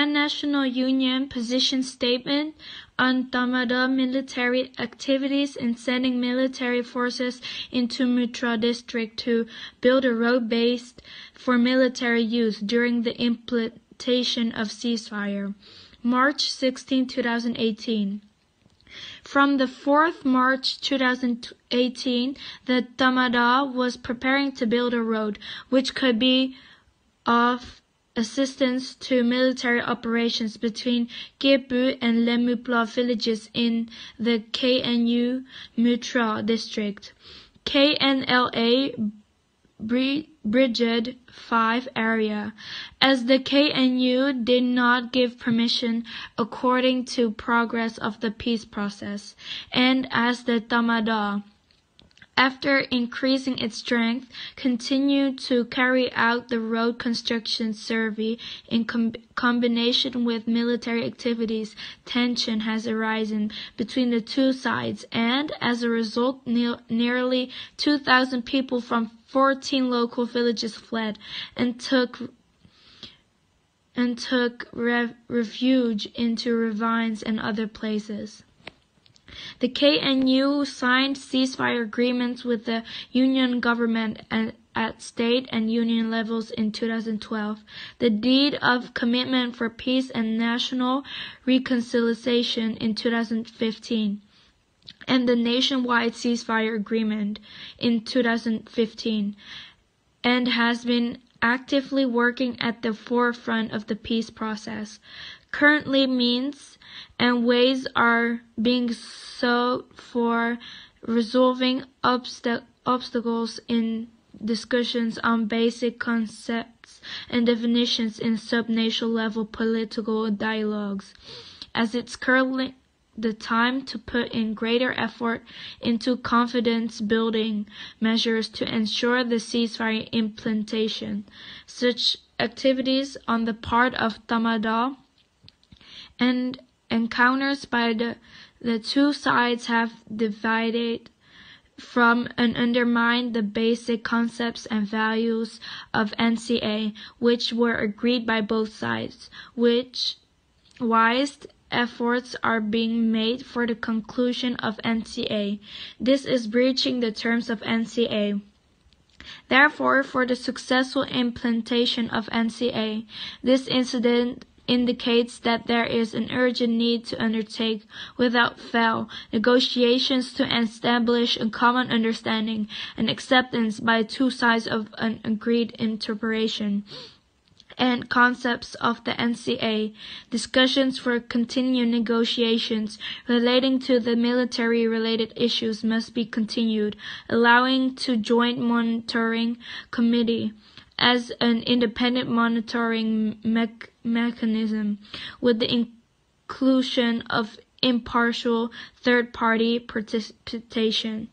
Pan-National Union position statement on Tamada military activities and sending military forces into Muttra district to build a road based for military use during the implementation of ceasefire. March 16, 2018. From the 4th March 2018, the Tamada was preparing to build a road which could be of assistance to military operations between Kepu and Lemupla villages in the KNU Muttra district. KNLA Brigade 5 area, as the KNU did not give permission according to progress of the peace process, and as the Tamada, after increasing its strength, continued to carry out the road construction survey in combination with military activities, tension has arisen between the two sides, and as a result, nearly 2,000 people from 14 local villages fled and took refuge into ravines and other places. The KNU signed ceasefire agreements with the Union government at state and union levels in 2012, the Deed of Commitment for Peace and National Reconciliation in 2015, and the Nationwide Ceasefire Agreement in 2015, and has been actively working at the forefront of the peace process. Currently, means and ways are being sought for resolving obstacles in discussions on basic concepts and definitions in sub-national level political dialogues, as it's currently the time to put in greater effort into confidence-building measures to ensure the ceasefire implementation. Such activities on the part of Tamada and encounters by the two sides have divided from and undermined the basic concepts and values of NCA, which were agreed by both sides, which wise efforts are being made for the conclusion of NCA. This is breaching the terms of NCA. Therefore, for the successful implementation of NCA, this incident indicates that there is an urgent need to undertake, without fail, negotiations to establish a common understanding and acceptance by two sides of an agreed interpretation and concepts of the NCA. Discussions for continued negotiations relating to the military-related issues must be continued, allowing to joint monitoring committee as an independent monitoring mechanism with the inclusion of impartial third-party participation.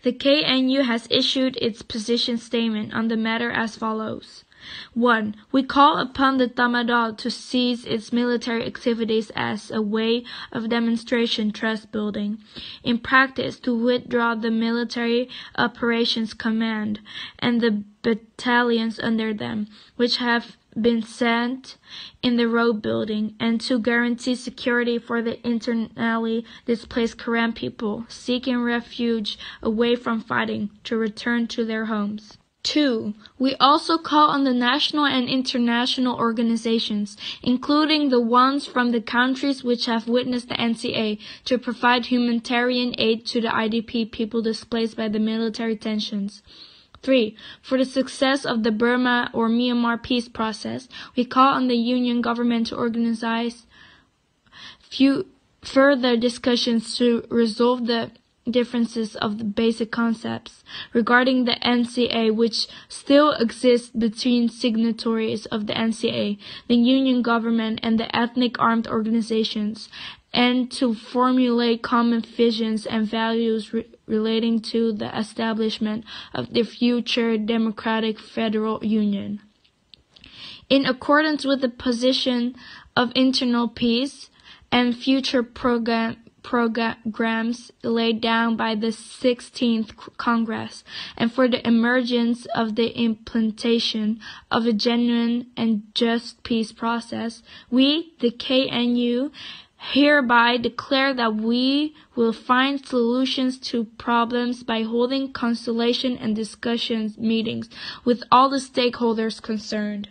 The KNU has issued its position statement on the matter as follows. 1. We call upon the Tamada to cease its military activities as a way of demonstration trust building. In practice, to withdraw the military operations command and the battalions under them, which have been sent in the road building, and to guarantee security for the internally displaced Karen people seeking refuge away from fighting to return to their homes. 2. We also call on the national and international organizations, including the ones from the countries which have witnessed the NCA, to provide humanitarian aid to the IDP people displaced by the military tensions. 3. For the success of the Burma or Myanmar peace process, we call on the Union government to organize further discussions to resolve the differences of the basic concepts regarding the NCA which still exist between signatories of the NCA, the Union government, and the ethnic armed organizations, and to formulate common visions and values relating to the establishment of the future democratic federal union. In accordance with the position of internal peace and future programs laid down by the 16th Congress, and for the emergence of the implementation of a genuine and just peace process, we, the KNU, hereby declare that we will find solutions to problems by holding consultation and discussion meetings with all the stakeholders concerned.